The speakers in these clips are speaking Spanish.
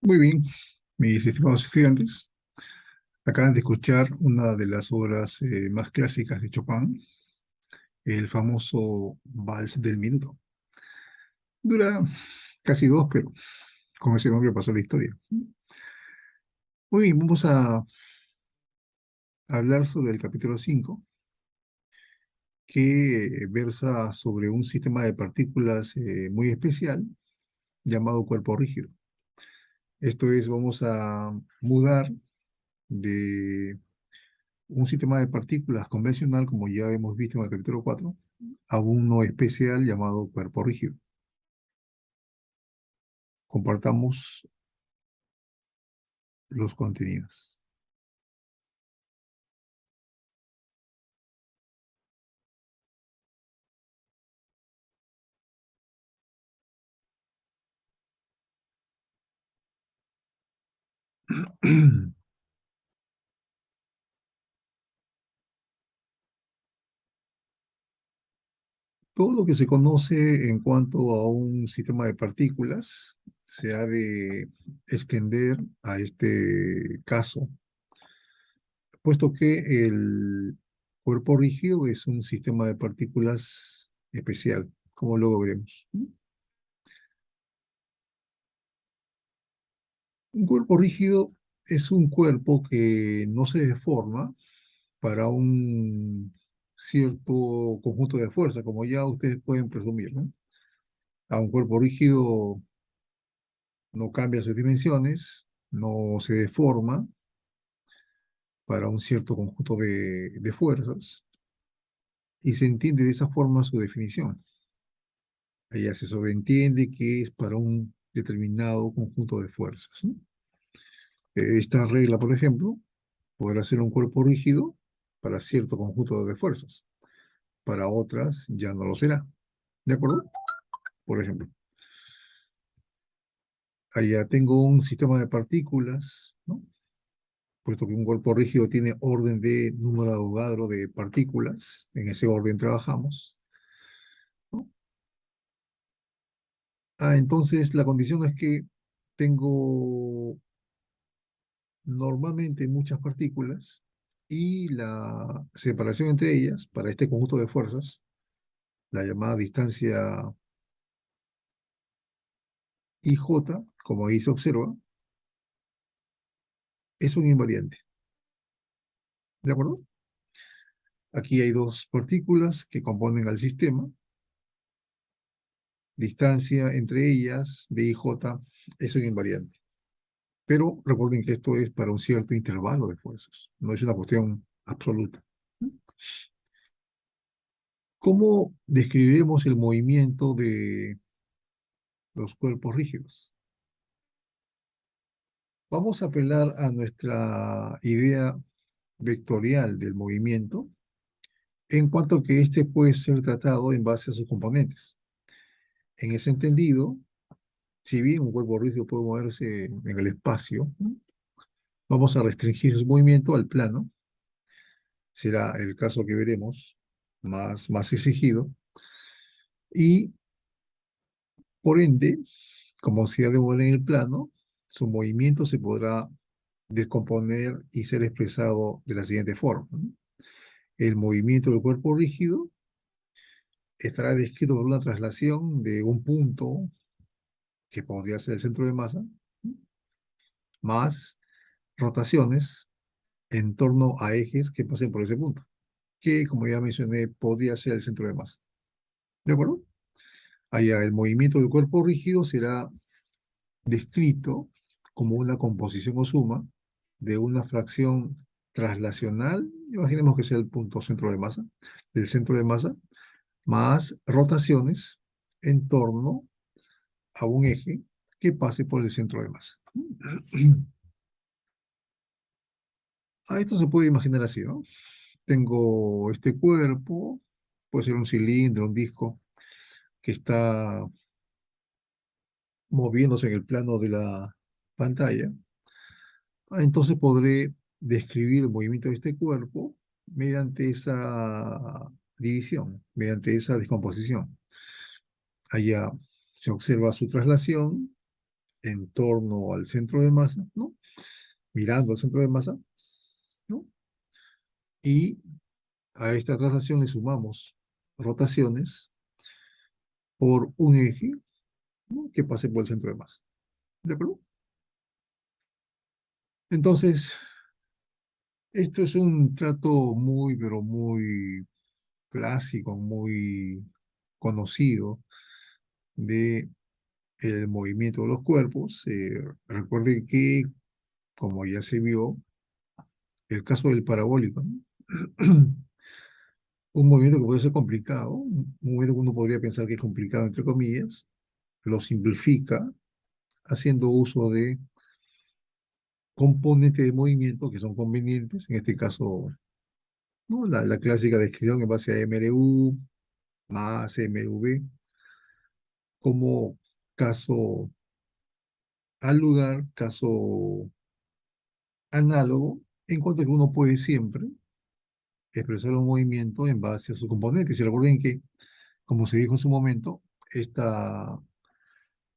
Muy bien, mis estimados estudiantes, acaban de escuchar una de las obras más clásicas de Chopin, el famoso Vals del Minuto. Dura casi dos, pero con ese nombre pasó la historia. Muy bien, vamos a hablar sobre el capítulo 5, que versa sobre un sistema de partículas muy especial llamado cuerpo rígido. Esto es, vamos a mudar de un sistema de partículas convencional, como ya hemos visto en el capítulo 4, a uno especial llamado cuerpo rígido. Compartamos los contenidos. Todo lo que se conoce en cuanto a un sistema de partículas se ha de extender a este caso, puesto que el cuerpo rígido es un sistema de partículas especial, como luego veremos. Un cuerpo rígido es un cuerpo que no se deforma para un cierto conjunto de fuerza, como ya ustedes pueden presumir, ¿no? A un cuerpo rígido no cambia sus dimensiones, no se deforma para un cierto conjunto de fuerzas, y se entiende de esa forma su definición. Allá se sobreentiende que es para un determinado conjunto de fuerzas, ¿no? Esta regla, por ejemplo, podrá ser un cuerpo rígido para cierto conjunto de fuerzas, para otras ya no lo será. ¿De acuerdo? Por ejemplo, allá tengo un sistema de partículas, ¿no? Puesto que un cuerpo rígido tiene orden de número de Avogadro de partículas, en ese orden trabajamos, ¿no? Entonces la condición es que tengo normalmente muchas partículas y la separación entre ellas para este conjunto de fuerzas, la llamada distancia IJ, como ahí se observa, es un invariante. ¿De acuerdo? Aquí hay dos partículas que componen al sistema. Distancia entre ellas de IJ es un invariante. Pero recuerden que esto es para un cierto intervalo de fuerzas, no es una cuestión absoluta. ¿Cómo describiremos el movimiento de los cuerpos rígidos? Vamos a apelar a nuestra idea vectorial del movimiento, en cuanto que éste puede ser tratado en base a sus componentes. En ese entendido, si bien un cuerpo rígido puede moverse en el espacio, ¿no? Vamos a restringir su movimiento al plano. Será el caso que veremos más exigido. Y por ende, como se ha de mover en el plano, su movimiento se podrá descomponer y ser expresado de la siguiente forma, ¿no? El movimiento del cuerpo rígido estará descrito por una traslación de un punto, que podría ser el centro de masa, ¿no? Más rotaciones en torno a ejes que pasen por ese punto, que como ya mencioné, podría ser el centro de masa. ¿De acuerdo? Allá el movimiento del cuerpo rígido será descrito como una composición o suma de una fracción traslacional, imaginemos que sea el punto centro de masa, del centro de masa, más rotaciones en torno a un eje que pase por el centro de masa. A esto se puede imaginar así, ¿no? Tengo este cuerpo, puede ser un cilindro, un disco, que está moviéndose en el plano de la pantalla. Entonces podré describir el movimiento de este cuerpo mediante esa división, mediante esa descomposición. Allá se observa su traslación en torno al centro de masa, ¿no? Mirando al centro de masa, ¿no? Y a esta traslación le sumamos rotaciones por un eje, ¿no? Que pase por el centro de masa. ¿De acuerdo? Entonces, esto es un trato muy, pero muy clásico, muy conocido de el movimiento de los cuerpos. Recuerden que, como ya se vio, el caso del parabólico, ¿no? Un movimiento que puede ser complicado, un movimiento que uno podría pensar que es complicado, entre comillas, lo simplifica haciendo uso de componentes de movimiento que son convenientes, en este caso, ¿no? La clásica descripción en base a MRU más MRV, como caso al lugar, caso análogo, en cuanto a que uno puede siempre expresar un movimiento en base a sus componentes. Y recuerden que, como se dijo en su momento, esta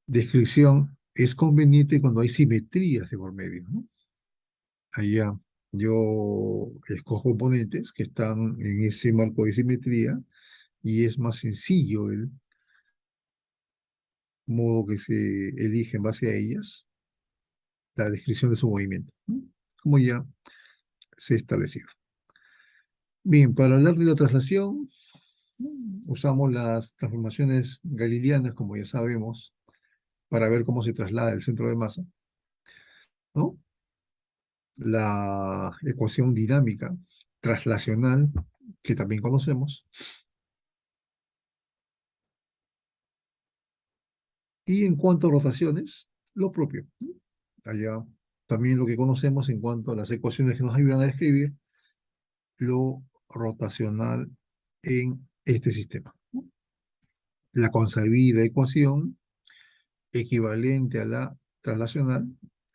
descripción es conveniente cuando hay simetrías de por medio, ¿no? Allá yo escojo componentes que están en ese marco de simetría y es más sencillo el modo que se elige en base a ellas la descripción de su movimiento, ¿no? Como ya se ha establecido. Bien, para hablar de la traslación, ¿no? Usamos las transformaciones galileanas, como ya sabemos, para ver cómo se traslada el centro de masa, ¿no? La ecuación dinámica traslacional, que también conocemos, y en cuanto a rotaciones, lo propio, ¿no? Allá también lo que conocemos en cuanto a las ecuaciones que nos ayudan a describir lo rotacional en este sistema, ¿no? La consabida ecuación equivalente a la traslacional,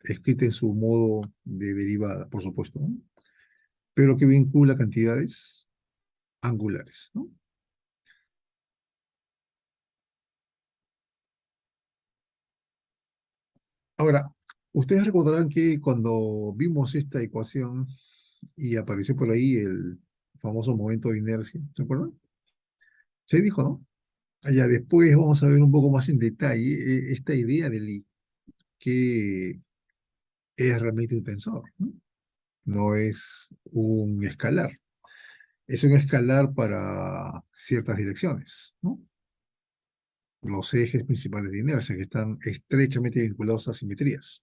escrita en su modo de derivada, por supuesto, ¿no? Pero que vincula cantidades angulares, ¿no? Ahora, ustedes recordarán que cuando vimos esta ecuación y apareció por ahí el famoso momento de inercia, ¿se acuerdan? Se dijo, ¿no? Allá después vamos a ver un poco más en detalle esta idea de Lie, que es realmente un tensor, ¿no? No es un escalar. Es un escalar para ciertas direcciones, ¿no? Los ejes principales de inercia que están estrechamente vinculados a simetrías.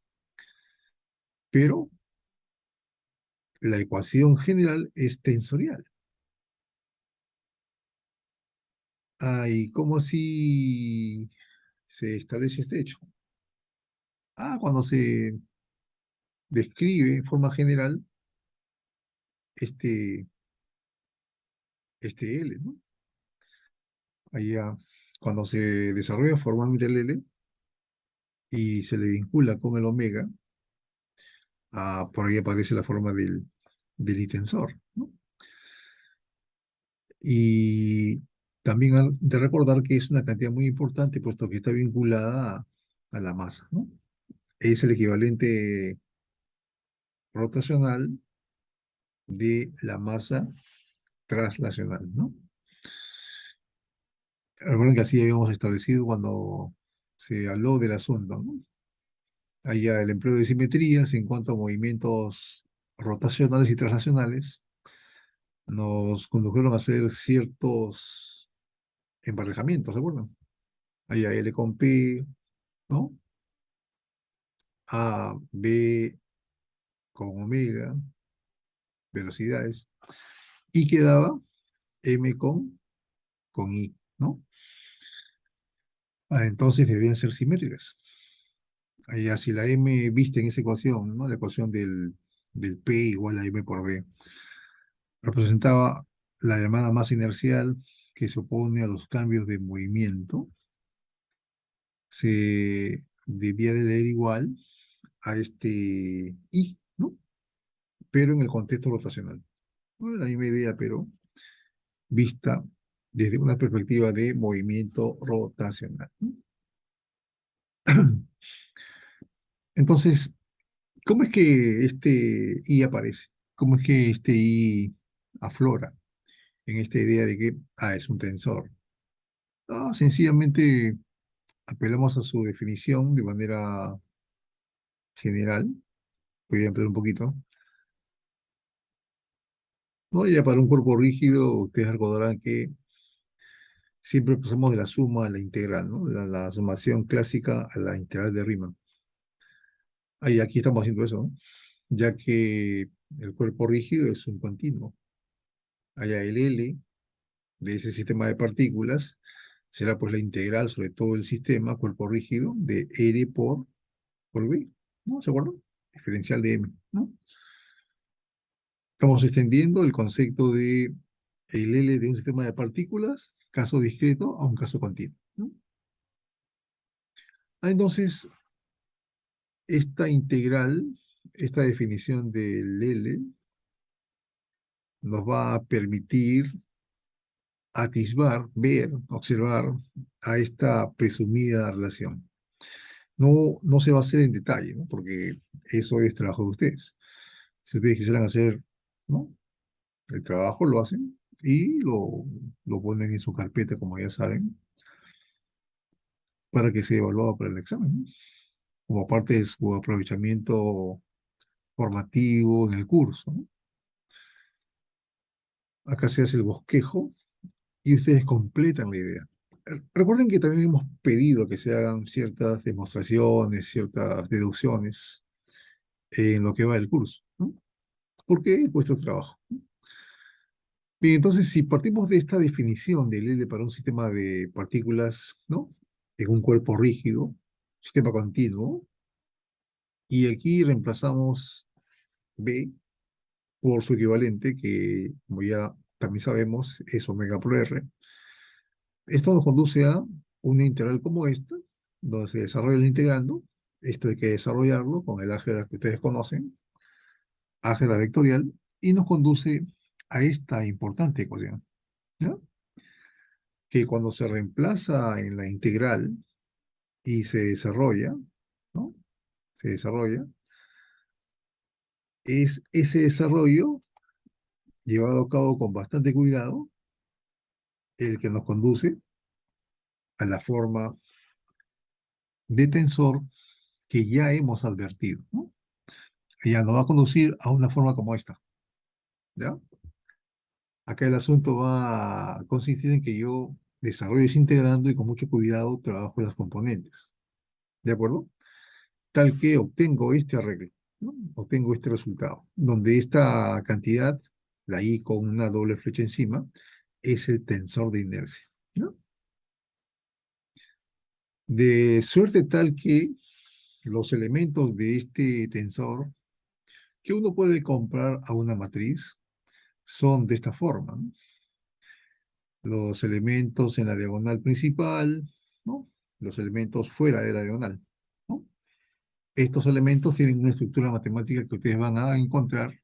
Pero la ecuación general es tensorial. Ah, ¿y cómo si se establece este hecho? Ah, cuando se describe en forma general este, este L, ¿no? Allá, cuando se desarrolla formalmente el L y se le vincula con el omega, por ahí aparece la forma del itensor, ¿no? Y también de recordar que es una cantidad muy importante, puesto que está vinculada a la masa, ¿no? Es el equivalente rotacional de la masa traslacional, ¿no? Recuerden que así habíamos establecido cuando se habló del asunto, ¿no? Allá el empleo de simetrías en cuanto a movimientos rotacionales y traslacionales nos condujeron a hacer ciertos emparejamientos, ¿se acuerdan? Allá L con P, ¿no? A, B con omega, velocidades, y quedaba M con I, ¿no? Entonces deberían ser simétricas. Allá si la M viste en esa ecuación, ¿no? La ecuación del P igual a M por B, representaba la llamada masa inercial que se opone a los cambios de movimiento, se debía de leer igual a este I, ¿no? Pero en el contexto rotacional. No es la misma idea, pero vista desde una perspectiva de movimiento rotacional, ¿no? Entonces, ¿cómo es que este I aparece? ¿Cómo es que este I aflora en esta idea de que, es un tensor? No, sencillamente apelamos a su definición de manera general. Voy a ampliar un poquito. No, ya para un cuerpo rígido, ustedes recordarán que siempre pasamos de la suma a la integral, ¿no? La sumación clásica a la integral de Riemann. Ahí, aquí estamos haciendo eso, ¿no? Ya que el cuerpo rígido es un continuo. Allá el L de ese sistema de partículas será pues la integral sobre todo el sistema, cuerpo rígido, de L por V, ¿no? ¿Se acuerdan? Diferencial de M, ¿no? Estamos extendiendo el concepto de el L de un sistema de partículas, caso discreto, a un caso continuo, ¿no? Entonces, esta integral, esta definición del L, nos va a permitir atisbar, ver, observar a esta presumida relación. No, no se va a hacer en detalle, ¿no? Porque eso es trabajo de ustedes. Si ustedes quisieran hacer, ¿no? El trabajo lo hacen y lo ponen en su carpeta, como ya saben, para que sea evaluado para el examen, ¿no? Como parte de su aprovechamiento formativo en el curso, ¿no? Acá se hace el bosquejo y ustedes completan la idea. Recuerden que también hemos pedido que se hagan ciertas demostraciones, ciertas deducciones en lo que va el curso, ¿no? Porque es vuestro trabajo. Bien, entonces, si partimos de esta definición del L para un sistema de partículas, ¿no? En un cuerpo rígido, sistema continuo, y aquí reemplazamos B por su equivalente, que como ya también sabemos es omega por R. Esto nos conduce a una integral como esta, donde se desarrolla el integrando. Esto hay que desarrollarlo con el álgebra que ustedes conocen, álgebra vectorial, y nos conduce a esta importante ecuación, ¿no? Que cuando se reemplaza en la integral y se desarrolla, ¿no? Se desarrolla, es ese desarrollo llevado a cabo con bastante cuidado el que nos conduce a la forma de tensor que ya hemos advertido, ¿no? Ya nos va a conducir a una forma como esta, ¿ya? Acá el asunto va a consistir en que yo desarrollo ese integrando y con mucho cuidado trabajo las componentes, ¿de acuerdo? Tal que obtengo este arreglo, ¿no? Obtengo este resultado, donde esta cantidad, la I con una doble flecha encima, es el tensor de inercia, ¿no? De suerte tal que los elementos de este tensor que uno puede comprar a una matriz son de esta forma, ¿no? Los elementos en la diagonal principal, ¿no? Los elementos fuera de la diagonal, ¿no? Estos elementos tienen una estructura matemática que ustedes van a encontrar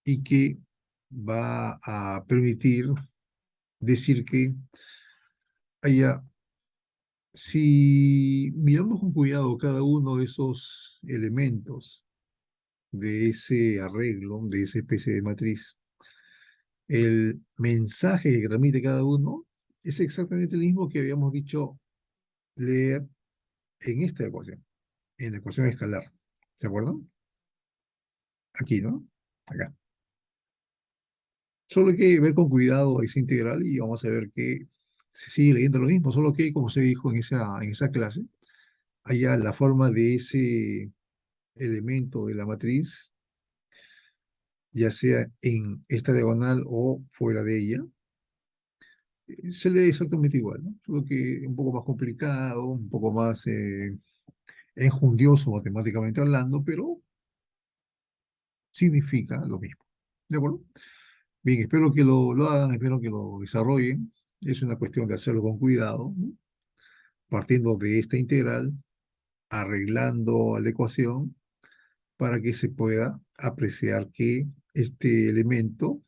y que va a permitir decir que haya, si miramos con cuidado cada uno de esos elementos de ese arreglo, de esa especie de matriz, el mensaje que transmite cada uno es exactamente el mismo que habíamos dicho leer en esta ecuación, en la ecuación escalar. ¿Se acuerdan? Aquí, ¿no? Acá. Solo hay que ver con cuidado esa integral y vamos a ver que se sigue leyendo lo mismo, solo que, como se dijo en esa clase, allá la forma de ese elemento de la matriz, ya sea en esta diagonal o fuera de ella, se lee exactamente igual, ¿no? Solo que un poco más complicado, un poco más enjundioso matemáticamente hablando, pero significa lo mismo. ¿De acuerdo? Bien, espero que lo hagan, espero que lo desarrollen. Es una cuestión de hacerlo con cuidado, ¿no? Partiendo de esta integral, arreglando la ecuación para que se pueda apreciar que este elemento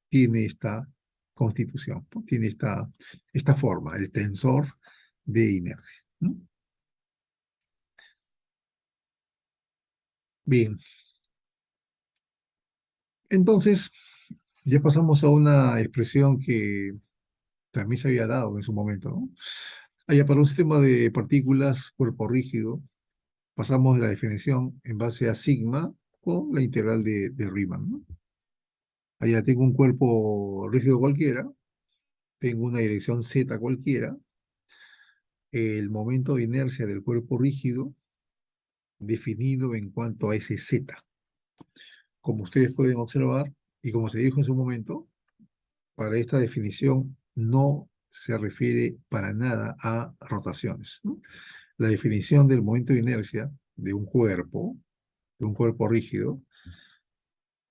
tiene esta constitución, ¿no? Tiene esta forma, el tensor de inercia, ¿no? Bien, entonces ya pasamos a una expresión que también se había dado en su momento, ¿no? Allá para un sistema de partículas, cuerpo rígido, pasamos de la definición en base a sigma con la integral de Riemann, ¿no? Allá tengo un cuerpo rígido cualquiera, tengo una dirección z cualquiera, el momento de inercia del cuerpo rígido definido en cuanto a ese z. Como ustedes pueden observar, y como se dijo en su momento, para esta definición no se refiere para nada a rotaciones, ¿no? La definición del momento de inercia de un cuerpo rígido,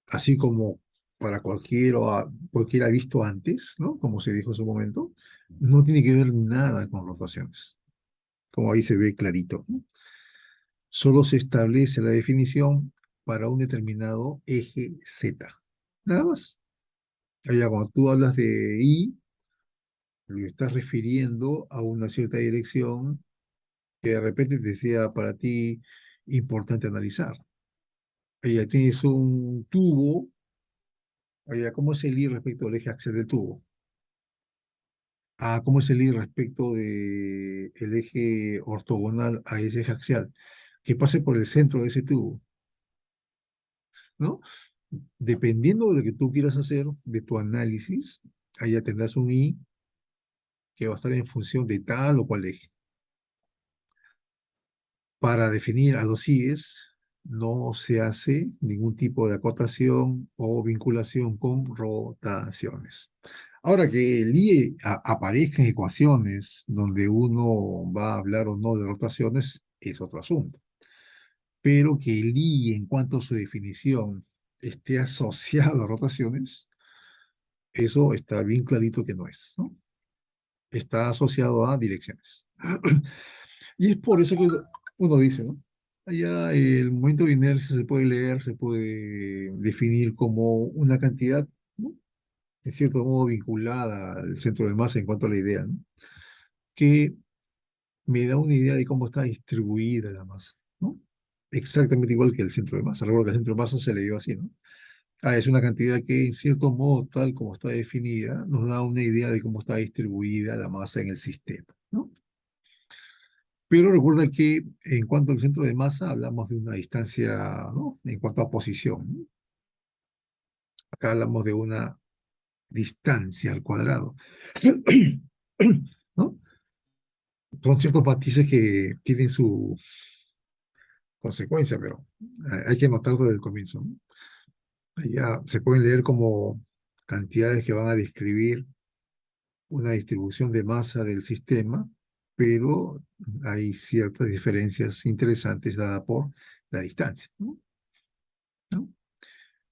así como para cualquiera visto antes, ¿no? Como se dijo en su momento, no tiene que ver nada con rotaciones, como ahí se ve clarito, ¿no? Solo se establece la definición para un determinado eje Z. Nada más. Allá cuando tú hablas de I, lo estás refiriendo a una cierta dirección que de repente te sea para ti importante analizar. Allá tienes un tubo, allá, ¿cómo es el I respecto al eje axial del tubo? Ah, ¿cómo es el I respecto del eje ortogonal a ese eje axial? Que pase por el centro de ese tubo, ¿no? Dependiendo de lo que tú quieras hacer, de tu análisis, allá tendrás un I que va a estar en función de tal o cual eje. Para definir a los IES no se hace ningún tipo de acotación o vinculación con rotaciones. Ahora que el IE aparezca en ecuaciones donde uno va a hablar o no de rotaciones es otro asunto. Pero que el IE en cuanto a su definición esté asociado a rotaciones, eso está bien clarito que no es, ¿no? Está asociado a direcciones. Y es por eso que uno dice, ¿no? Allá el momento de inercia se puede leer, se puede definir como una cantidad, ¿no? En cierto modo vinculada al centro de masa en cuanto a la idea, ¿no? Que me da una idea de cómo está distribuida la masa, ¿no? Exactamente igual que el centro de masa. Recuerdo que el centro de masa se le dio así, ¿no? Ah, es una cantidad que en cierto modo, tal como está definida, nos da una idea de cómo está distribuida la masa en el sistema, ¿no? Pero recuerda que en cuanto al centro de masa, hablamos de una distancia, ¿no? En cuanto a posición, ¿no? Acá hablamos de una distancia al cuadrado, ¿no? Son ciertos matices que tienen su consecuencia, pero hay que notarlo desde el comienzo, ¿no? Ya se pueden leer como cantidades que van a describir una distribución de masa del sistema, pero hay ciertas diferencias interesantes dadas por la distancia, ¿no? ¿No?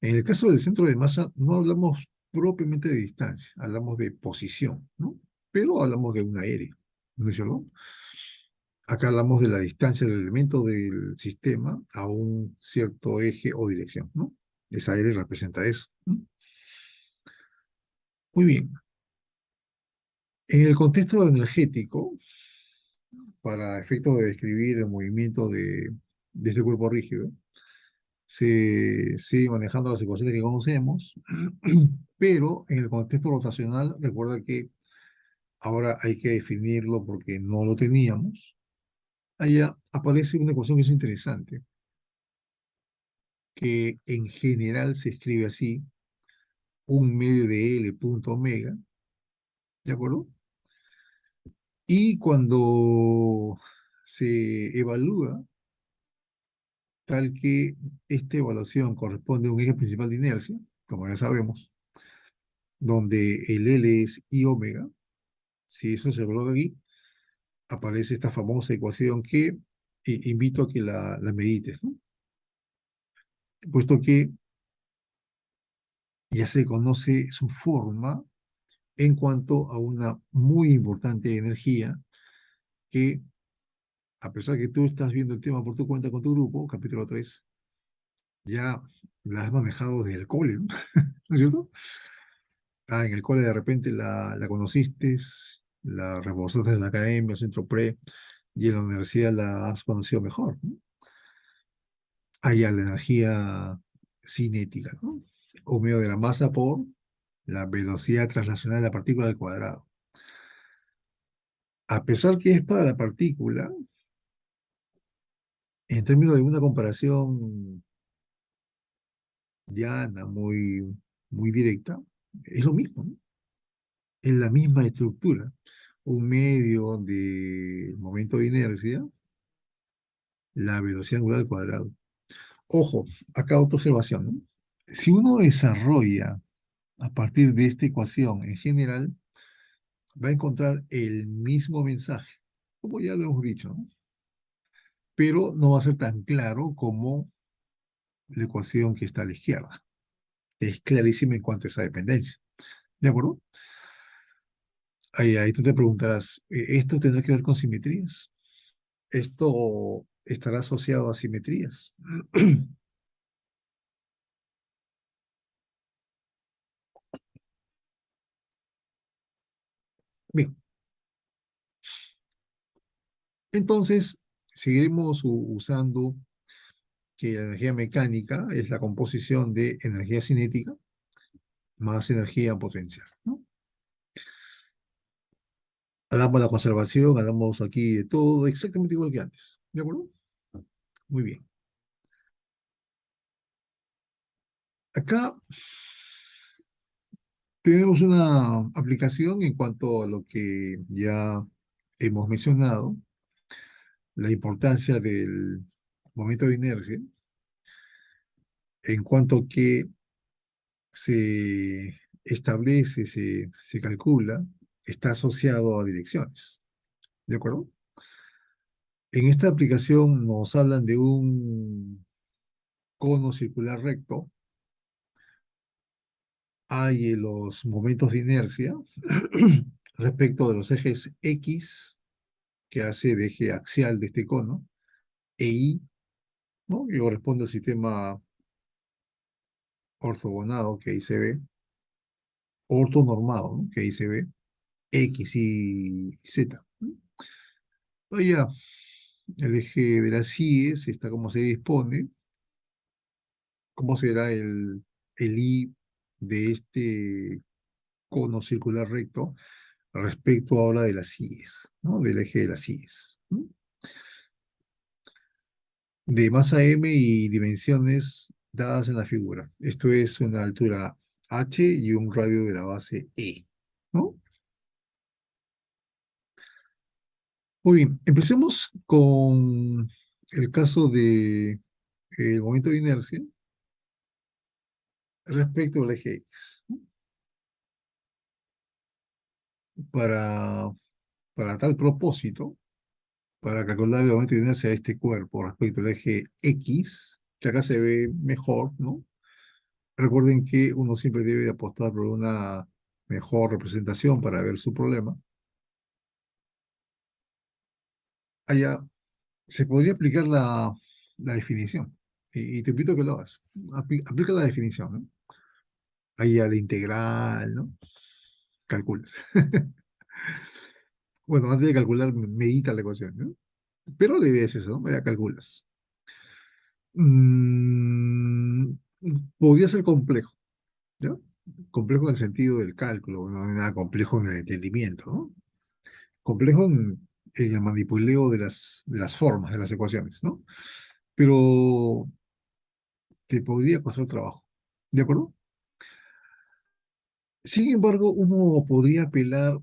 En el caso del centro de masa, no hablamos propiamente de distancia, hablamos de posición, ¿no? Pero hablamos de un aire, ¿no es cierto? Acá hablamos de la distancia del elemento del sistema a un cierto eje o dirección, ¿no? Esa aire representa eso, ¿no? Muy bien. En el contexto energético, para efectos de describir el movimiento de este cuerpo rígido, se sigue manejando las ecuaciones que conocemos, pero en el contexto rotacional, recuerda que ahora hay que definirlo porque no lo teníamos. Allá aparece una ecuación que es interesante, que en general se escribe así, un medio de L punto omega, ¿de acuerdo? Y cuando se evalúa tal que esta evaluación corresponde a un eje principal de inercia, como ya sabemos, donde el L es I omega, si eso se coloca aquí, aparece esta famosa ecuación que invito a que la medites, ¿no? Puesto que ya se conoce su forma en cuanto a una muy importante energía que, a pesar que tú estás viendo el tema por tu cuenta con tu grupo, capítulo 3 ya la has manejado desde el cole, ¿no? ¿No es cierto? Ah, en el cole de repente la conociste, la reforzaste en la academia, centro pre, y en la universidad la has conocido mejor, ¿no? Allá la energía cinética, ¿no? O medio de la masa por la velocidad traslacional de la partícula al cuadrado. A pesar que es para la partícula, en términos de una comparación llana, muy directa, es lo mismo, ¿no? Es la misma estructura. Un medio de momento de inercia, la velocidad angular al cuadrado. Ojo, acá otra observación, ¿no? Si uno desarrolla a partir de esta ecuación en general, va a encontrar el mismo mensaje, como ya lo hemos dicho, ¿no? Pero no va a ser tan claro como la ecuación que está a la izquierda. Es clarísima en cuanto a esa dependencia. ¿De acuerdo? Ahí tú te preguntarás, ¿esto tendrá que ver con simetrías? ¿Esto estará asociado a simetrías? Bien, entonces seguiremos usando que la energía mecánica es la composición de energía cinética más energía potencial, ¿no? Hablamos de la conservación, hablamos aquí de todo exactamente igual que antes. ¿De acuerdo? Muy bien. Acá tenemos una aplicación en cuanto a lo que ya hemos mencionado, la importancia del momento de inercia, en cuanto que se establece, se calcula, está asociado a direcciones. ¿De acuerdo? En esta aplicación nos hablan de un cono circular recto. Hay los momentos de inercia respecto de los ejes X, que hace de eje axial de este cono, e Y, ¿no? Que corresponde al sistema ortogonado, que ahí se ve, ortonormado, ¿no? Que ahí se ve, X y Z, ¿no? Ahí ya, el eje de las Y's está como se dispone, cómo será el Y de este cono circular recto respecto ahora de las Y's, ¿no? Del eje de las Y's, ¿no? De masa m y dimensiones dadas en la figura. Esto es una altura h y un radio de la base e, ¿no? Muy bien, empecemos con el caso de el momento de inercia respecto al eje X, ¿no? Para, para tal propósito, para calcular el momento de inercia de este cuerpo respecto al eje X, que acá se ve mejor, ¿no? Recuerden que uno siempre debe de apostar por una mejor representación para ver su problema. Allá se podría aplicar la definición. Y te invito a que lo hagas. Aplica la definición, ¿no? Ahí a la integral, ¿no? Calculas. Bueno, antes de calcular, medita la ecuación, ¿no? Pero la idea es eso, ¿no? Ya calculas. Mm, Podría ser complejo, ¿no? Complejo en el sentido del cálculo, no hay nada complejo en el entendimiento, ¿no? Complejo en el manipuleo de las formas de las ecuaciones, ¿no? Pero te podría costar trabajo, ¿de acuerdo? Sin embargo, uno podría apelar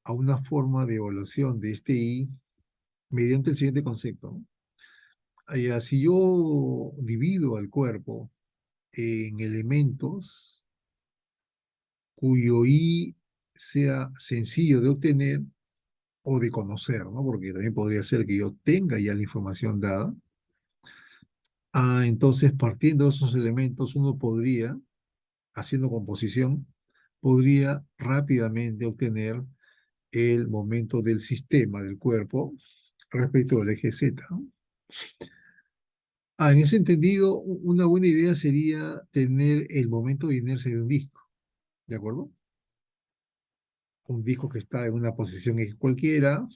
a una forma de evaluación de este I mediante el siguiente concepto, ¿no? Si yo divido al cuerpo en elementos cuyo I sea sencillo de obtener o de conocer, ¿no? Porque también podría ser que yo tenga ya la información dada. Entonces, partiendo de esos elementos, uno podría, haciendo composición, podría rápidamente obtener el momento del sistema del cuerpo respecto al eje Z, ¿no? En ese entendido, una buena idea sería tener el momento de inercia de un disco, ¿de acuerdo? Un disco que está en una posición X cualquiera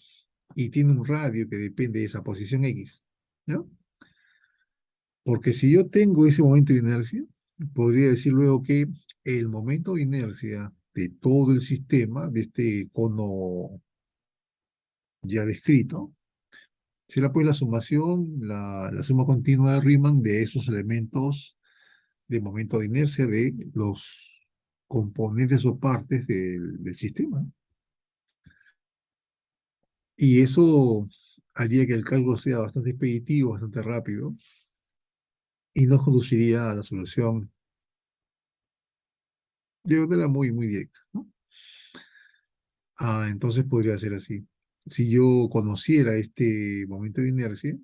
y tiene un radio que depende de esa posición X, ¿no? Porque si yo tengo ese momento de inercia, podría decir luego que el momento de inercia de todo el sistema, de este cono ya descrito, será pues la sumación, la suma continua de Riemann de esos elementos de momento de inercia de los componentes o partes del sistema. Y eso haría que el cálculo sea bastante expeditivo, bastante rápido, y nos conduciría a la solución de manera muy, muy directa, ¿no? Entonces podría ser así. Si yo conociera este momento de inercia,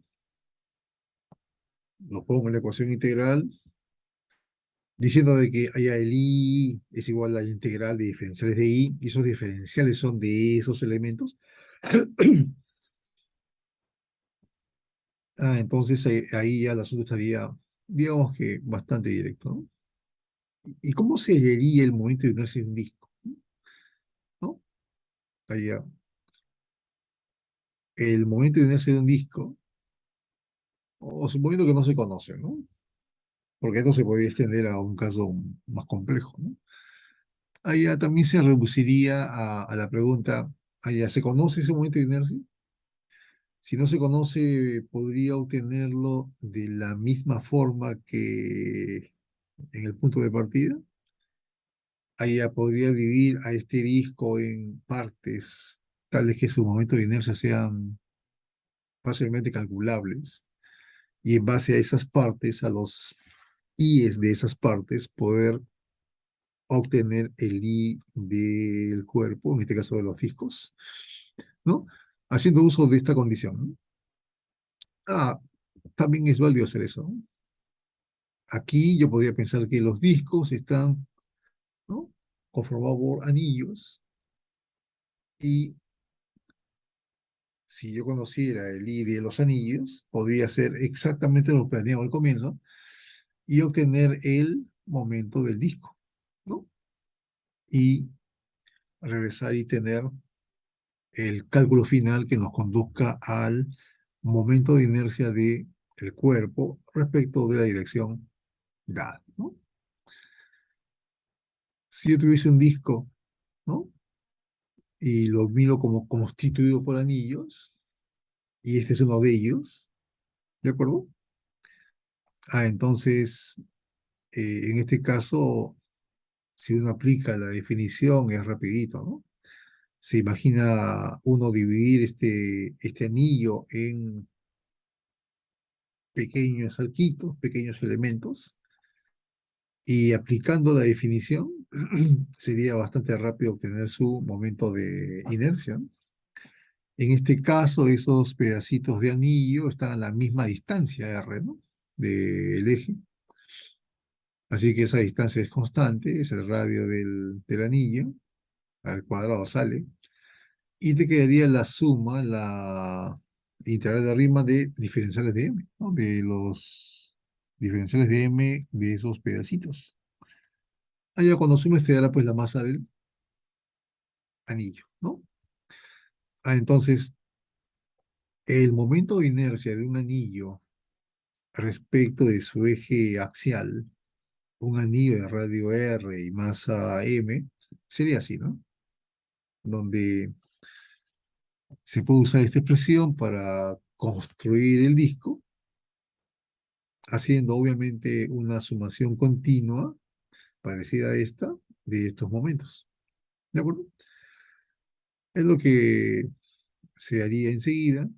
lo pongo en la ecuación integral, diciendo de que haya el I es igual a la integral de diferenciales de I, y esos diferenciales son de esos elementos. Entonces ahí ya el asunto estaría, digamos que bastante directo, ¿no? ¿Y cómo se hallaría el momento de inercia de un disco? ¿No? Allá, el momento de inercia de un disco, o suponiendo que no se conoce, ¿no? Porque esto se podría extender a un caso más complejo, ¿no? Allá también se reduciría a la pregunta, allá, ¿se conoce ese momento de inercia? Si no se conoce, ¿podría obtenerlo de la misma forma que en el punto de partida? Allá podría dividir a este disco en partes tales que su momento de inercia sean fácilmente calculables, y en base a esas partes, a los i's de esas partes, poder obtener el i del cuerpo, en este caso de los discos, ¿no? Haciendo uso de esta condición, ¿no? Ah, también es válido hacer eso, ¿no? Aquí yo podría pensar que los discos están, ¿no?, conformados por anillos, y si yo conociera el I de los anillos, podría hacer exactamente lo planeado al comienzo y obtener el momento del disco, ¿no? Y regresar y tener el cálculo final que nos conduzca al momento de inercia del cuerpo respecto de la dirección dada, ¿no? Si yo tuviese un disco, ¿no?, y lo miro como constituido por anillos, y este es uno de ellos, ¿de acuerdo? Entonces, en este caso, si uno aplica la definición, es rapidito, ¿no? Se imagina uno dividir este anillo en pequeños arquitos, pequeños elementos, y aplicando la definición, sería bastante rápido obtener su momento de inercia, ¿no? En este caso, esos pedacitos de anillo están a la misma distancia R, ¿no?, del eje. Así que esa distancia es constante, es el radio del anillo, al cuadrado sale, y te quedaría la suma, la integral de Riemann de diferenciales de M, ¿no?, de los diferenciales de M de esos pedacitos. Allá cuando sumes te dará pues la masa del anillo, ¿no? Entonces, el momento de inercia de un anillo respecto de su eje axial, un anillo de radio R y masa M, sería así, ¿no? Donde se puede usar esta expresión para construir el disco, haciendo obviamente una sumación continua parecida a esta de estos momentos. ¿De acuerdo? Es lo que se haría enseguida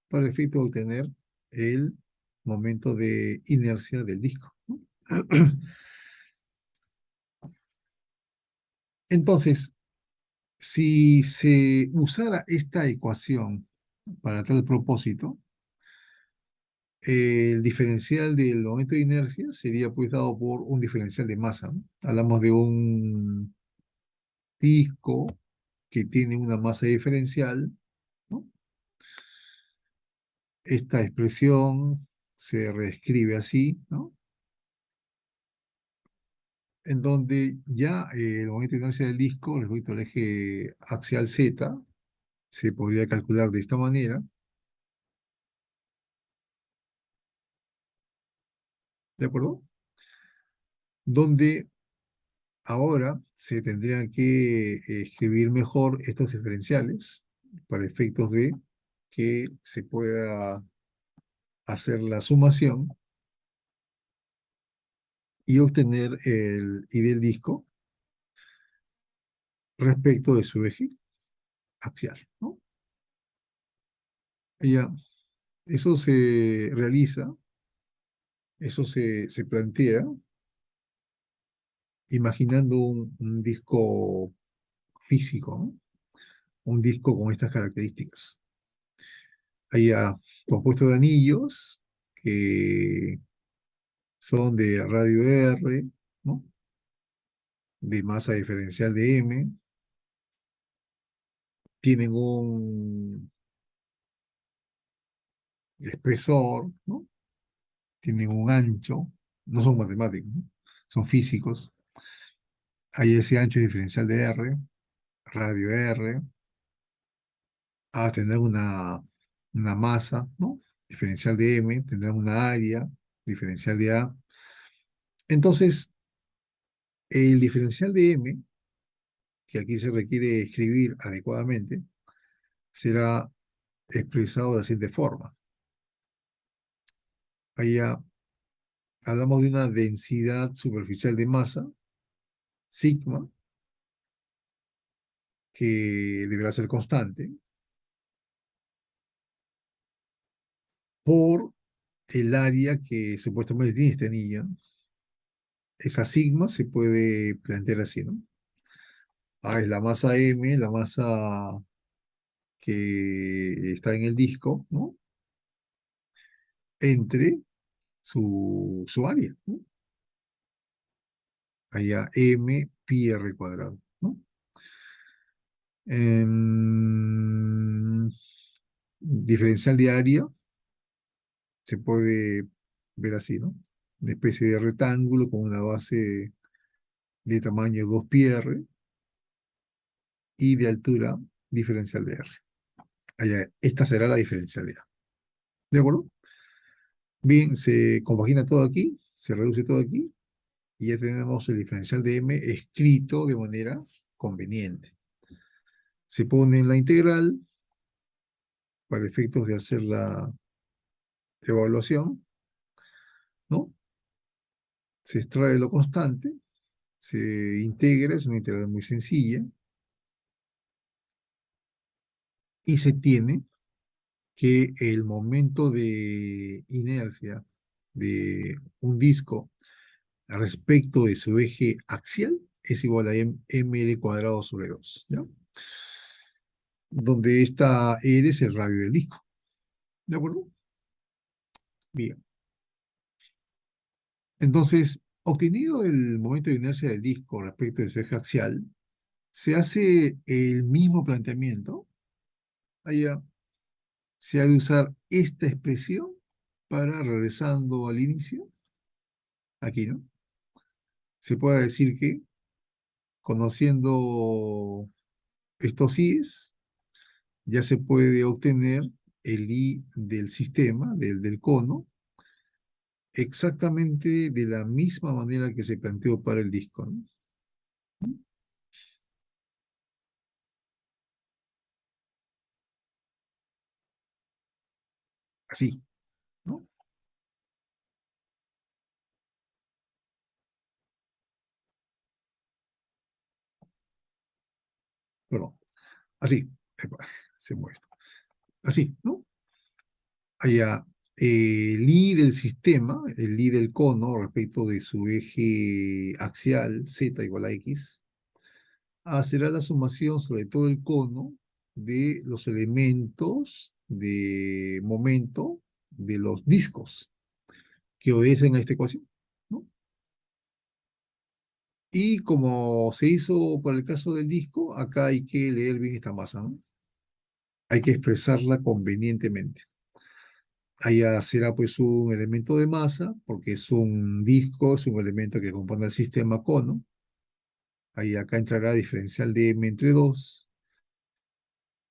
para el efecto de obtener el momento de inercia del disco, ¿no? Entonces, si se usara esta ecuación para tal propósito, el diferencial del momento de inercia sería pues dado por un diferencial de masa, ¿no? Hablamos de un disco que tiene una masa diferencial, ¿no? Esta expresión se reescribe así, ¿no?, en donde ya el momento de inercia del disco respecto al eje axial Z se podría calcular de esta manera, ¿De acuerdo? Donde ahora se tendrían que escribir mejor estos diferenciales para efectos de que se pueda hacer la sumación y obtener el ID del disco respecto de su eje axial, ¿no? Y ya, eso se realiza, eso se plantea imaginando un disco físico, ¿no? Un disco con estas características. Hay compuesto de anillos que son de radio R, ¿no? De masa diferencial de M, tienen un espesor, ¿no? Tienen un ancho, no son matemáticos, ¿no? Son físicos. Hay ese ancho diferencial de R, radio R, a tener una masa, ¿no? Diferencial de M, tendrán una área, diferencial de A. Entonces, el diferencial de M, que aquí se requiere escribir adecuadamente, será expresado de la siguiente forma. Allá hablamos de una densidad superficial de masa, sigma, que deberá ser constante, por el área que supuestamente tiene esta anilla. Esa sigma se puede plantear así, ¿no? A es la masa M, la masa que está en el disco, ¿no? Entre su área, ¿no? Allá M pi r cuadrado, ¿no? Em, diferencial de área se puede ver así, ¿no? Una especie de rectángulo con una base de tamaño 2 pi r y de altura diferencial de r. Allá, esta será la diferencial de A. ¿De acuerdo? Bien, se compagina todo aquí, se reduce todo aquí, y ya tenemos el diferencial de M escrito de manera conveniente. Se pone en la integral para efectos de hacer la evaluación, ¿no? Se extrae lo constante, se integra, es una integral muy sencilla, y se tiene que el momento de inercia de un disco respecto de su eje axial es igual a ml cuadrado sobre 2, ¿ya? Donde esta R es el radio del disco, ¿de acuerdo? Bien. Entonces, obtenido el momento de inercia del disco respecto de su eje axial, se hace el mismo planteamiento. Allá se ha de usar esta expresión para, regresando al inicio, aquí, ¿no? Se puede decir que, conociendo estos i's, ya se puede obtener el i del sistema, del cono, exactamente de la misma manera que se planteó para el disco, ¿no? Así, ¿no? Perdón, así, epa, se muestra. Así, ¿no? Allá, el i del sistema, el i del cono respecto de su eje axial, z igual a x, será la sumación sobre todo el cono de los elementos de momento de los discos que obedecen a esta ecuación, ¿no? Y como se hizo para el caso del disco, acá hay que leer bien esta masa, ¿no? Hay que expresarla convenientemente. Allá será pues un elemento de masa, porque es un disco, es un elemento que compone el sistema cono. Ahí acá entrará diferencial de m entre 2.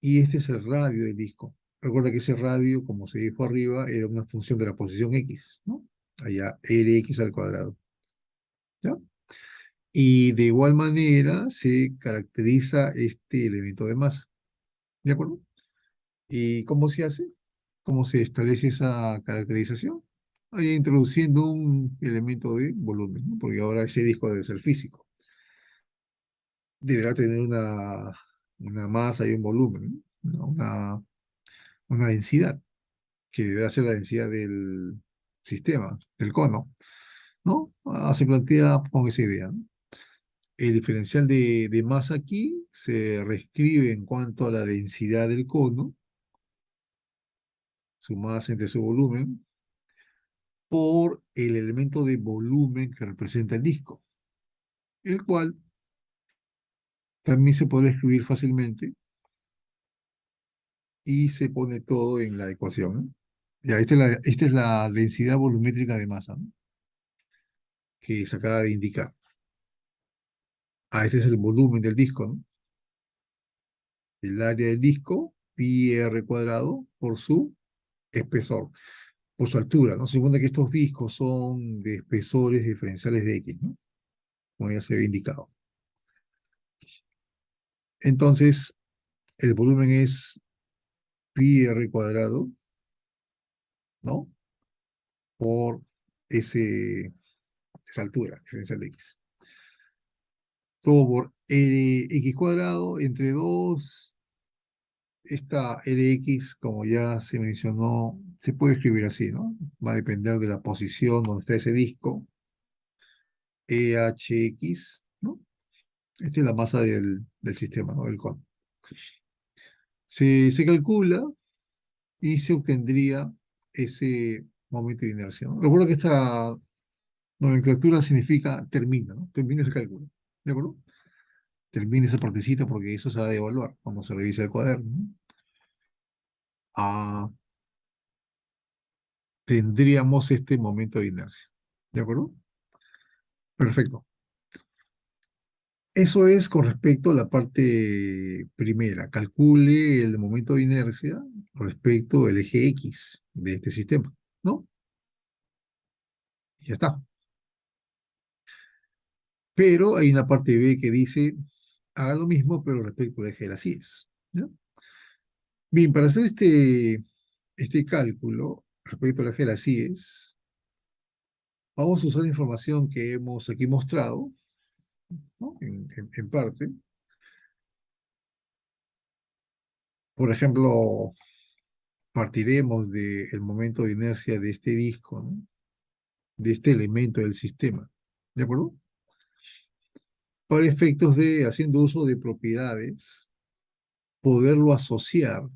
Y este es el radio del disco. Recuerda que ese radio, como se dijo arriba, era una función de la posición X, ¿no? allá Rx al cuadrado, ¿ya? Y de igual manera se caracteriza este elemento de masa, ¿de acuerdo? ¿Y cómo se hace? ¿Cómo se establece esa caracterización? Ahí introduciendo un elemento de volumen, ¿no? Porque ahora ese disco debe ser físico. Deberá tener una masa y un volumen, ¿no? Una densidad, que deberá ser la densidad del sistema, del cono, ¿no? Se plantea con esa idea, ¿no? El diferencial de masa aquí se reescribe en cuanto a la densidad del cono, su masa entre su volumen, por el elemento de volumen que representa el disco, el cual también se puede escribir fácilmente y se pone todo en la ecuación, ¿no? Ya, esta es la densidad volumétrica de masa, ¿no? Que se acaba de indicar. Este es el volumen del disco, ¿no? El área del disco, pi r cuadrado, por su espesor, por su altura, ¿no? Se supone que estos discos son de espesores diferenciales de X, ¿no? Como ya se había indicado. Entonces, el volumen es pi r cuadrado, ¿no? Por esa altura diferencial de X. Todo por Rx cuadrado entre 2. Esta Rx, como ya se mencionó, se puede escribir así, ¿no? Va a depender de la posición donde está ese disco. EHX, ¿no? Esta es la masa del sistema, ¿no? Del cono. Se calcula y se obtendría ese momento de inercia, ¿no? Recuerda que esta nomenclatura significa termina, ¿no? Termina el cálculo, ¿de acuerdo? Termina esa partecita porque eso se va a evaluar cuando se revise el cuaderno, ¿no? Ah, Tendríamos este momento de inercia, ¿de acuerdo? Perfecto. Eso es con respecto a la parte primera. Calcule el momento de inercia respecto al eje X de este sistema, ¿no? Y ya está. Pero hay una parte B que dice, haga lo mismo, pero respecto al eje de las Y, ¿no? Bien, para hacer este cálculo respecto al eje de las Y, vamos a usar la información que hemos aquí mostrado, ¿no? En parte. Por ejemplo, partiremos del momento de inercia de este disco, ¿no? De este elemento del sistema. ¿De acuerdo? Para efectos de, haciendo uso de propiedades, poderlo asociar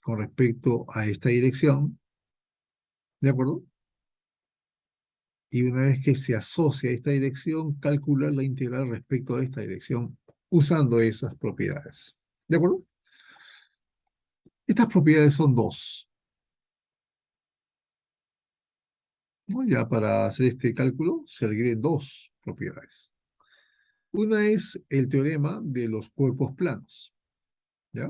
con respecto a esta dirección. ¿De acuerdo? Y una vez que se asocia a esta dirección, calcular la integral respecto a esta dirección usando esas propiedades. ¿De acuerdo? Estas propiedades son dos, ¿no? Ya para hacer este cálculo se requieren dos propiedades. Una es el teorema de los cuerpos planos, ¿ya?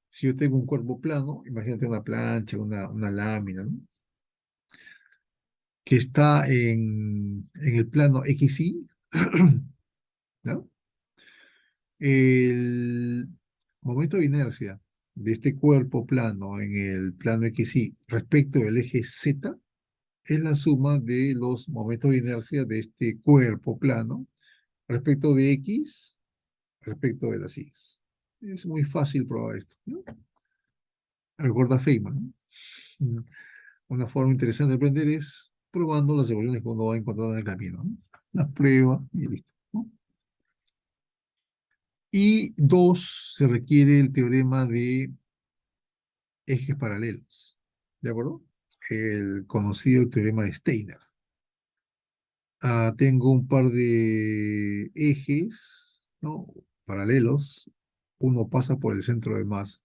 Si yo tengo un cuerpo plano, imagínate una plancha, una lámina, ¿no? Que está en el plano XY, ¿no? El momento de inercia de este cuerpo plano en el plano XY respecto del eje Z es la suma de los momentos de inercia de este cuerpo plano respecto de X, respecto de las Y. Es muy fácil probar esto, ¿no? Recuerda Feynman, ¿no? Una forma interesante de aprender es probando las ecuaciones que uno va encontrando en el camino, ¿no? Las prueba y listo, ¿no? Y dos, se requiere el teorema de ejes paralelos, ¿de acuerdo? El conocido teorema de Steiner. Tengo un par de ejes, ¿no? Paralelos. Uno pasa por el centro de masa,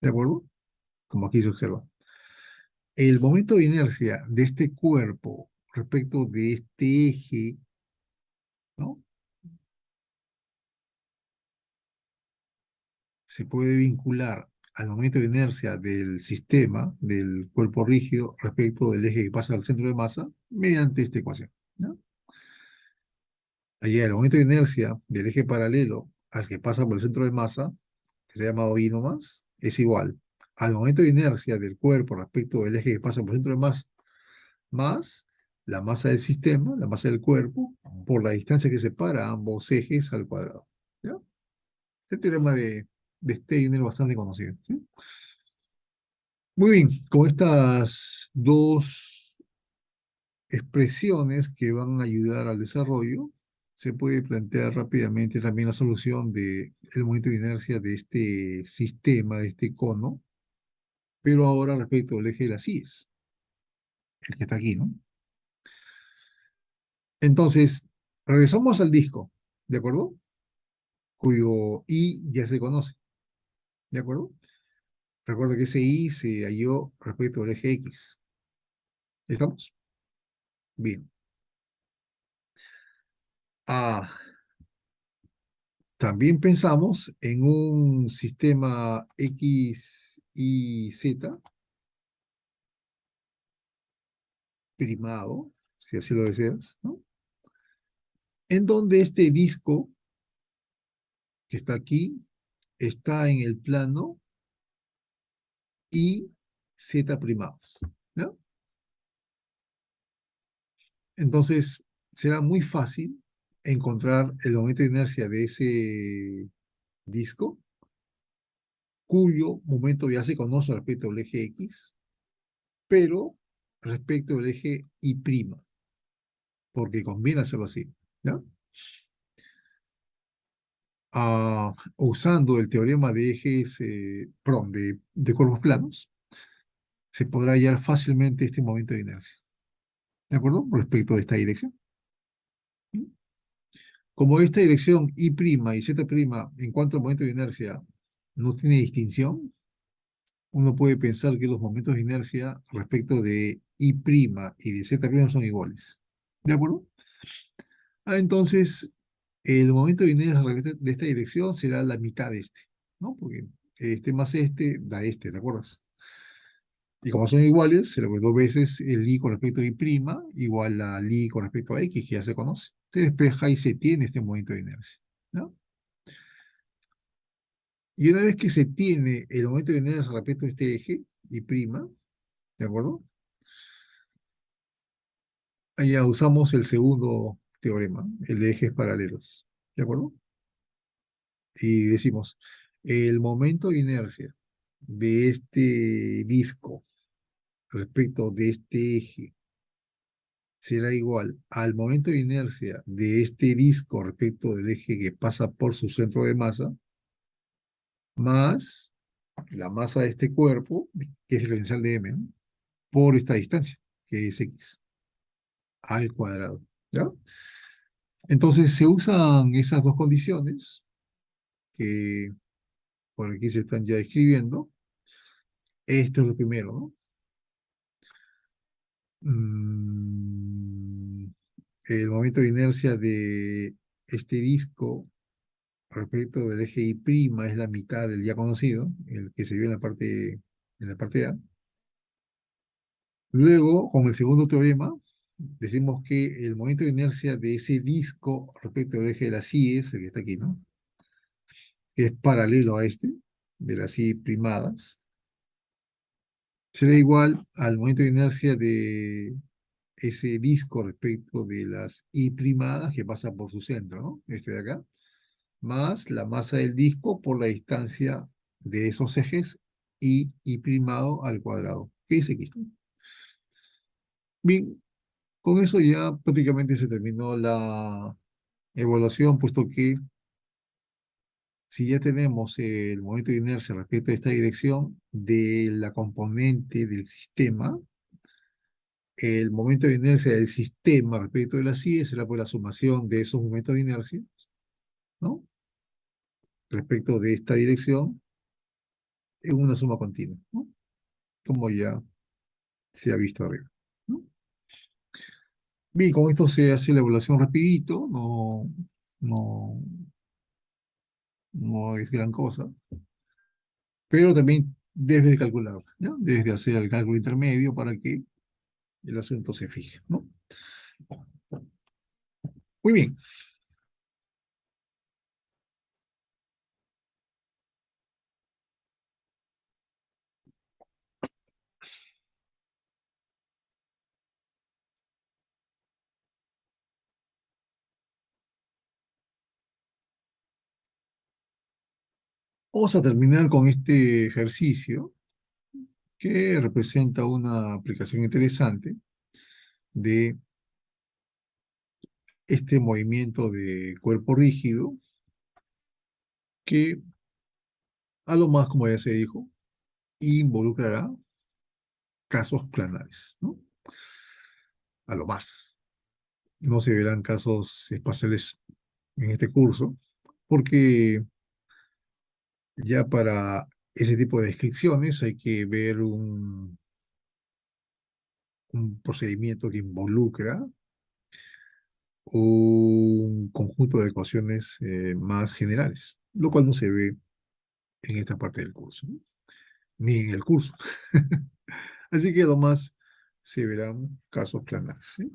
¿de acuerdo? Como aquí se observa. El momento de inercia de este cuerpo respecto de este eje, ¿no? Se puede vincular al momento de inercia del sistema, del cuerpo rígido, respecto del eje que pasa al centro de masa, mediante esta ecuación, ¿no? Allí el momento de inercia del eje paralelo al que pasa por el centro de masa, que se ha llamado I nomás, es igual al momento de inercia del cuerpo respecto del eje que pasa por el centro de masa, más la masa del sistema, la masa del cuerpo, por la distancia que separa ambos ejes al cuadrado. ¿Ya? Este teorema de Steiner es bastante conocido. ¿Sí? Muy bien, con estas dos expresiones que van a ayudar al desarrollo, se puede plantear rápidamente también la solución del momento de inercia de este sistema, de este cono, pero ahora respecto al eje de las IES, el que está aquí, ¿no? Entonces, regresamos al disco, ¿de acuerdo? Cuyo I ya se conoce, ¿de acuerdo? Recuerda que ese I se halló respecto al eje X. ¿Estamos? Bien. Ah, también pensamos en un sistema X y Z primado, si así lo deseas, ¿no? En donde este disco que está aquí está en el plano y Z primados, ¿no? Entonces, será muy fácil encontrar el momento de inercia de ese disco, cuyo momento ya se conoce respecto al eje X, pero respecto al eje Y', porque conviene hacerlo así, ¿ya? Usando el teorema de ejes, perdón, de cuerpos planos, se podrá hallar fácilmente este momento de inercia, ¿de acuerdo? Respecto a esta dirección. Como esta dirección Y' y Z' en cuanto al momento de inercia no tiene distinción, uno puede pensar que los momentos de inercia respecto de Y' y de Z' son iguales. ¿De acuerdo? Entonces, el momento de inercia respecto de esta dirección será la mitad de este, ¿no? Porque este más este da este, ¿te acuerdas? Y como son iguales, se le ve dos veces el I con respecto a Y' igual al I con respecto a X, que ya se conoce. Se despeja y se tiene este momento de inercia, ¿no? Y una vez que se tiene el momento de inercia respecto a este eje, Y', ¿de acuerdo? Allá usamos el segundo teorema, el de ejes paralelos, ¿de acuerdo? Y decimos, el momento de inercia de este disco respecto de este eje será igual al momento de inercia de este disco respecto del eje que pasa por su centro de masa, más la masa de este cuerpo, que es el diferencial de m, ¿no? Por esta distancia, que es x, al cuadrado, ¿ya? Entonces se usan esas dos condiciones que por aquí se están ya escribiendo. Esto es lo primero, ¿no? Mm, el momento de inercia de este disco respecto del eje Y' es la mitad del ya conocido, el que se vio en la parte A. Luego, con el segundo teorema, decimos que el momento de inercia de ese disco respecto al eje de las IES, el que está aquí, ¿no? Que es paralelo a este, de las I primadas, será igual al momento de inercia de ese disco respecto de las I primadas que pasa por su centro, ¿no? Este de acá, más la masa del disco por la distancia de esos ejes y primado al cuadrado, que es X, ¿no? Bien, con eso ya prácticamente se terminó la evaluación, puesto que si ya tenemos el momento de inercia respecto a esta dirección de la componente del sistema, el momento de inercia del sistema respecto de la CIE será por la sumación de esos momentos de inercia, ¿no? Respecto de esta dirección en una suma continua, ¿no? Como ya se ha visto arriba, ¿no? Bien, con esto se hace la evaluación rapidito, no, no es gran cosa, pero también debes de calcular, ¿ya? Debes de hacer el cálculo intermedio para que el asunto se fije, ¿no? Muy bien, vamos a terminar con este ejercicio que representa una aplicación interesante de este movimiento de cuerpo rígido que a lo más, como ya se dijo, involucrará casos planares, ¿no? A lo más. No se verán casos espaciales en este curso, porque ya para ese tipo de descripciones hay que ver un procedimiento que involucra un conjunto de ecuaciones más generales, lo cual no se ve en esta parte del curso, ¿no? Ni en el curso. Así que lo más se verán casos planares, ¿sí?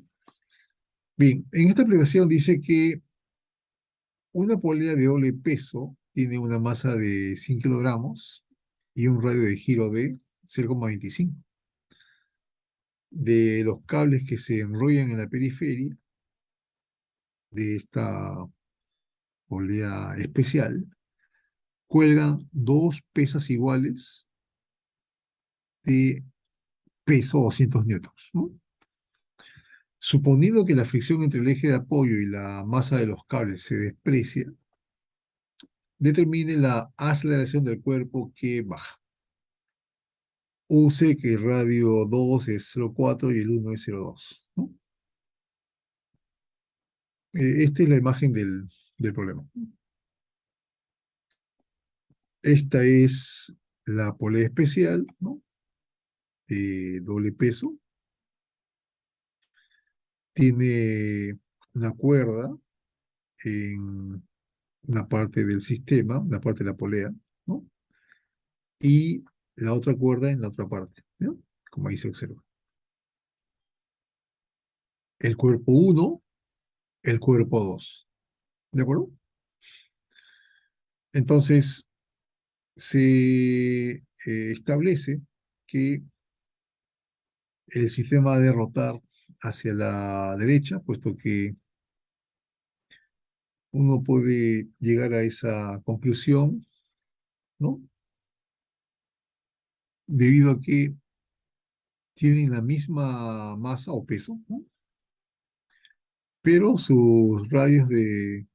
Bien, en esta aplicación dice que una polea de doble peso tiene una masa de 100 kilogramos y un radio de giro de 0,25. De los cables que se enrollan en la periferia de esta polea especial, cuelgan dos pesas iguales de peso 200 newtons, ¿no? Suponiendo que la fricción entre el eje de apoyo y la masa de los cables se desprecia, determine la aceleración del cuerpo que baja. Use que el radio 2 es 0,4 y el 1 es 0,2, ¿no? Esta es la imagen del problema. Esta es la polea especial, ¿no? Doble peso. Tiene una cuerda en una parte del sistema, una parte de la polea, ¿no? Y la otra cuerda en la otra parte, ¿no? Como ahí se observa. El cuerpo uno, el cuerpo 2, ¿de acuerdo? Entonces, se establece que el sistema ha de rotar hacia la derecha, puesto que uno puede llegar a esa conclusión, ¿no? Debido a que tienen la misma masa o peso, ¿no? Pero sus radios de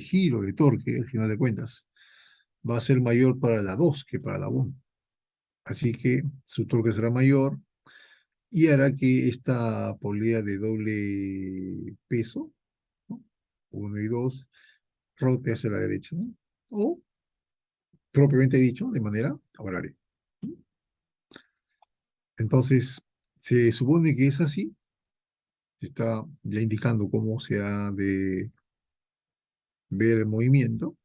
giro, de torque, al final de cuentas, va a ser mayor para la 2 que para la uno. Así que su torque será mayor y hará que esta polea de doble peso, ¿no? 1 y 2, rote hacia la derecha, ¿no? O, propiamente dicho, de manera horaria. Entonces, se supone que es así, se está ya indicando cómo se ha de ver el movimiento.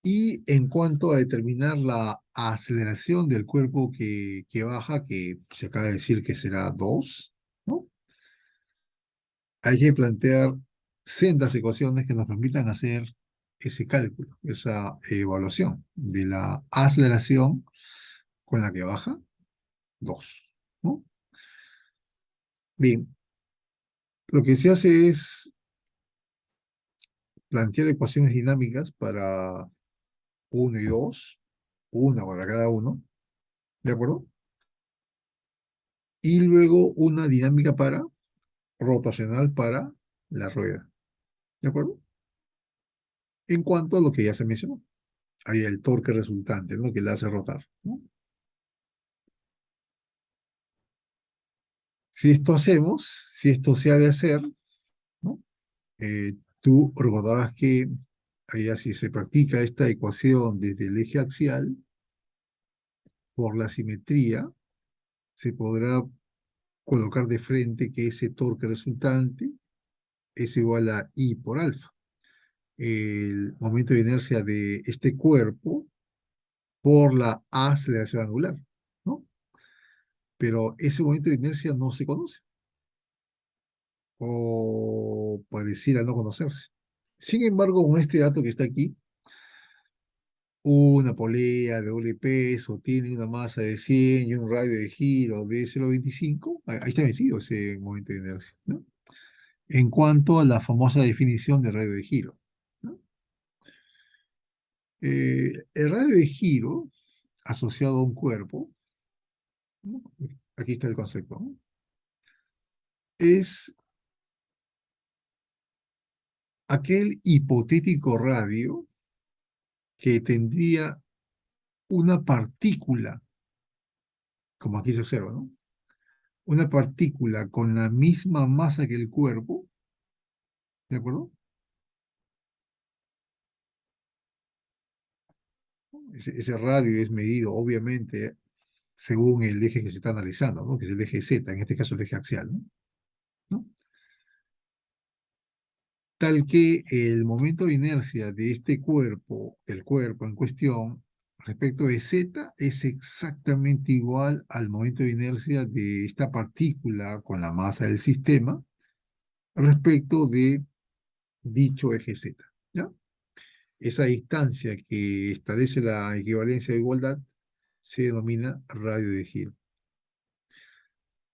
Y en cuanto a determinar la aceleración del cuerpo que baja, que se acaba de decir que será 2, ¿no? Hay que plantear sendas ecuaciones que nos permitan hacer ese cálculo, esa evaluación de la aceleración con la que baja 2, ¿no? Bien, lo que se hace es plantear ecuaciones dinámicas para uno y 2, una para cada uno, ¿de acuerdo? Y luego una dinámica para rotacional para la rueda, ¿de acuerdo? En cuanto a lo que ya se mencionó, hay el torque resultante, ¿no? Que le hace rotar, ¿no? Si esto hacemos, si esto se ha de hacer, ¿no? Tú recordarás que ahí así se practica esta ecuación desde el eje axial, por la simetría, se podrá colocar de frente que ese torque resultante es igual a I por alfa. el momento de inercia de este cuerpo por la aceleración angular, ¿no? Pero ese momento de inercia no se conoce, o pareciera no conocerse. Sin embargo, con este dato que está aquí, una polea de doble peso tiene una masa de 100 y un radio de giro de 0,25, ahí está metido ese momento de inercia, ¿no? En cuanto a la famosa definición de radio de giro, ¿no? El radio de giro asociado a un cuerpo, ¿no? Aquí está el concepto, ¿no? Es aquel hipotético radio que tendría una partícula, como aquí se observa, ¿no? Una partícula con la misma masa que el cuerpo, ¿de acuerdo? Ese radio es medido, obviamente, según el eje que se está analizando, ¿no? Que es el eje Z, en este caso el eje axial, ¿no? ¿No? Tal que el momento de inercia de este cuerpo, el cuerpo en cuestión, respecto de Z, es exactamente igual al momento de inercia de esta partícula con la masa del sistema respecto de dicho eje Z, ¿ya? Esa distancia que establece la equivalencia de igualdad se denomina radio de giro.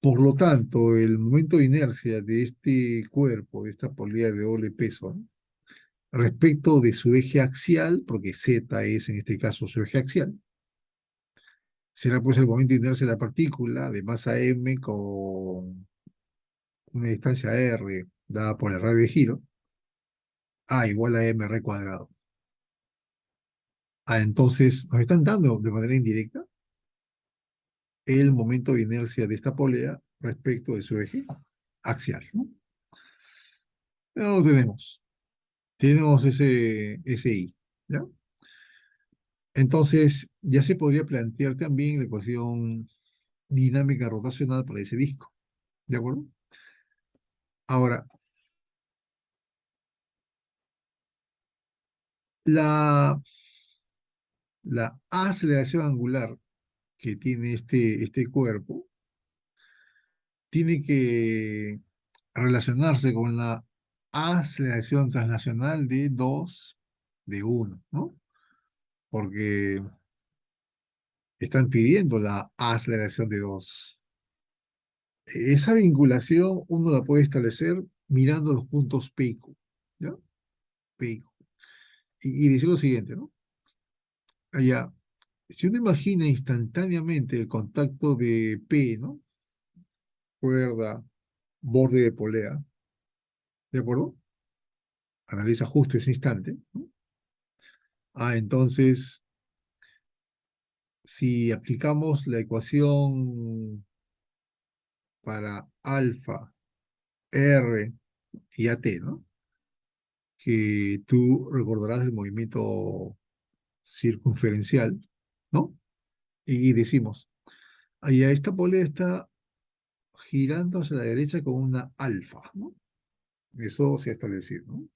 Por lo tanto, el momento de inercia de este cuerpo, de esta polea de doble peso, ¿no? Respecto de su eje axial, porque Z es en este caso su eje axial, será pues el momento de inercia de la partícula de masa m con una distancia r dada por el radio de giro, a igual a mr cuadrado. Entonces nos están dando de manera indirecta el momento de inercia de esta polea respecto de su eje axial, ¿no? Ya lo tenemos ese I, ¿ya? Entonces, ya se podría plantear también la ecuación dinámica rotacional para ese disco, ¿de acuerdo? Ahora, la, la aceleración angular que tiene este cuerpo tiene que relacionarse con la aceleración translacional de 2 de 1, ¿no? Porque están pidiendo la aceleración de 2. Esa vinculación uno la puede establecer mirando los puntos P y Q, ¿ya? P y Q. Y decir lo siguiente, ¿no? Allá, si uno imagina instantáneamente el contacto de P, ¿no? Cuerda, borde de polea, ¿de acuerdo? Analiza justo ese instante, ¿no? Entonces, si aplicamos la ecuación para alfa, R y AT, ¿no? Que tú recordarás del movimiento circunferencial, ¿no? Y decimos, allá esta polea está girando hacia la derecha con una alfa, ¿no? Eso se ha establecido, ¿no?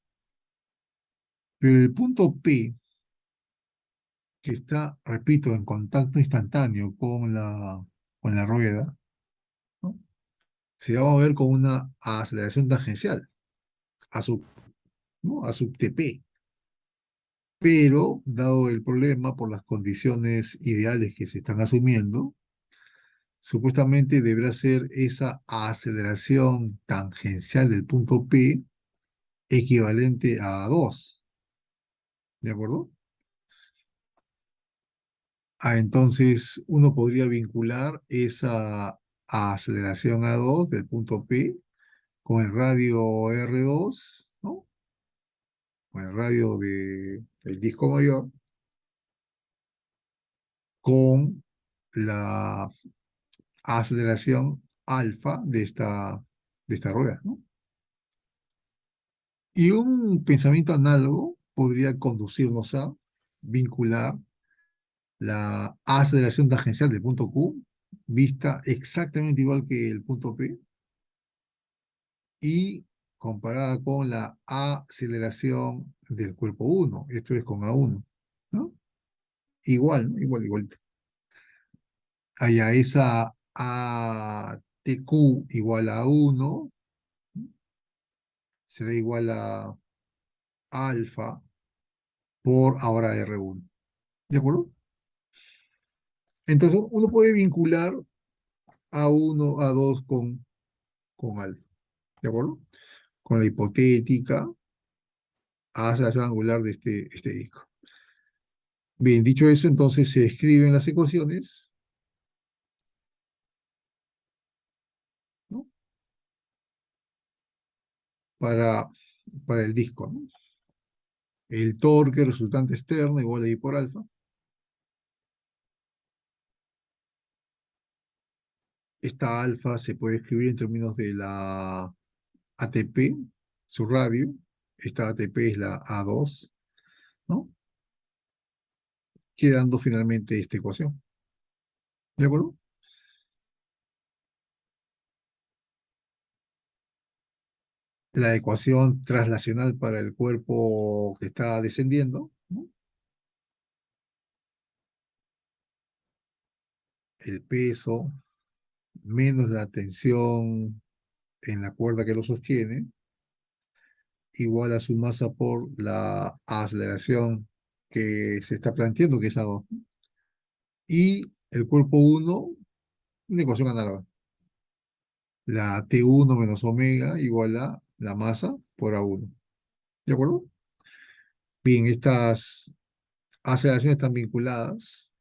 Pero el punto P, que está, repito, en contacto instantáneo con la rueda, ¿no? Se va a mover con una aceleración tangencial, a sub, ¿no? A sub TP. Pero, dado el problema por las condiciones ideales que se están asumiendo, supuestamente deberá ser esa aceleración tangencial del punto P equivalente a 2, ¿de acuerdo? Entonces uno podría vincular esa aceleración a 2 del punto P con el radio R2, ¿no? Con el radio del disco mayor, con la aceleración alfa de esta rueda, ¿no? Y un pensamiento análogo podría conducirnos a vincular la aceleración tangencial del punto Q, vista exactamente igual que el punto P, y comparada con la aceleración del cuerpo uno. Esto es con A1, ¿no? Igual, ¿no? Igual, igual. Allá esa ATQ igual a uno será igual a alfa por ahora R1. ¿De acuerdo? Entonces uno puede vincular A1, A2 con alfa. ¿De acuerdo? Con la hipotética aceleración angular de este disco. Bien, dicho eso, entonces se escriben las ecuaciones, ¿no? para, para el disco, ¿no? El torque resultante externo igual a I por alfa. Esta alfa se puede escribir en términos de la ATP, su radio. Esta ATP es la A2, ¿no? Quedando finalmente esta ecuación. ¿De acuerdo? La ecuación traslacional para el cuerpo que está descendiendo, ¿no? El peso menos la tensión en la cuerda que lo sostiene, igual a su masa por la aceleración que se está planteando, que es A2. Y el cuerpo uno, una ecuación análoga. La T1 menos omega igual a la masa por A1. ¿De acuerdo? Bien, estas aceleraciones están vinculadas,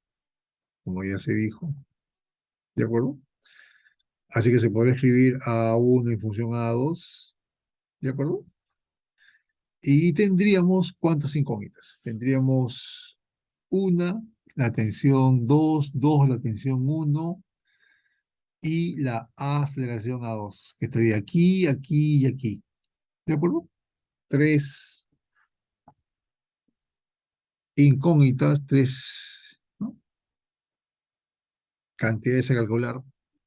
como ya se dijo. ¿De acuerdo? Así que se podría escribir A1 en función a A2. ¿De acuerdo? Y tendríamos cuántas incógnitas. Tendríamos una, la tensión 2, dos, la tensión uno y la aceleración A2, que estaría aquí, aquí y aquí. ¿De acuerdo? Tres incógnitas, tres, ¿no? Cantidades a calcular.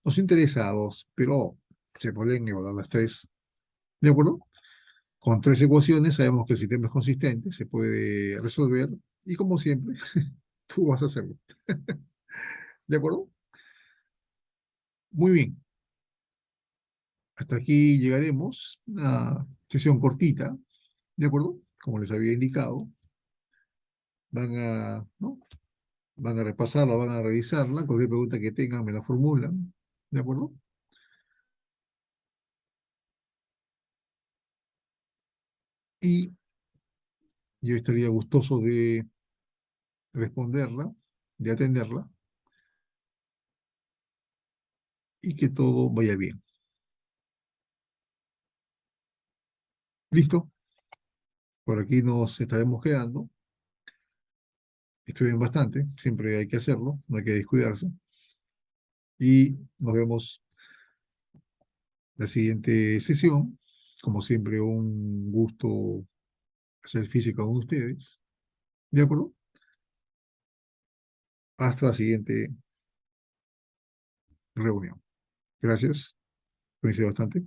Nos interesa a dos, pero se pueden evaluar las tres. ¿De acuerdo? Con tres ecuaciones sabemos que el sistema es consistente, se puede resolver y como siempre, tú vas a hacerlo. ¿De acuerdo? Muy bien. Hasta aquí llegaremos. Una sesión cortita. ¿De acuerdo? Como les había indicado. Van a, ¿no? Van a repasarla, van a revisarla. Cualquier pregunta que tengan me la formulan. ¿De acuerdo? Y yo estaría gustoso de responderla, de atenderla y que todo vaya bien. ¿Listo? Por aquí nos estaremos quedando. Estudien bastante, siempre hay que hacerlo, no hay que descuidarse. Y nos vemos la siguiente sesión. Como siempre, un gusto hacer física con ustedes. ¿De acuerdo? Hasta la siguiente reunión. Gracias. Coincide bastante.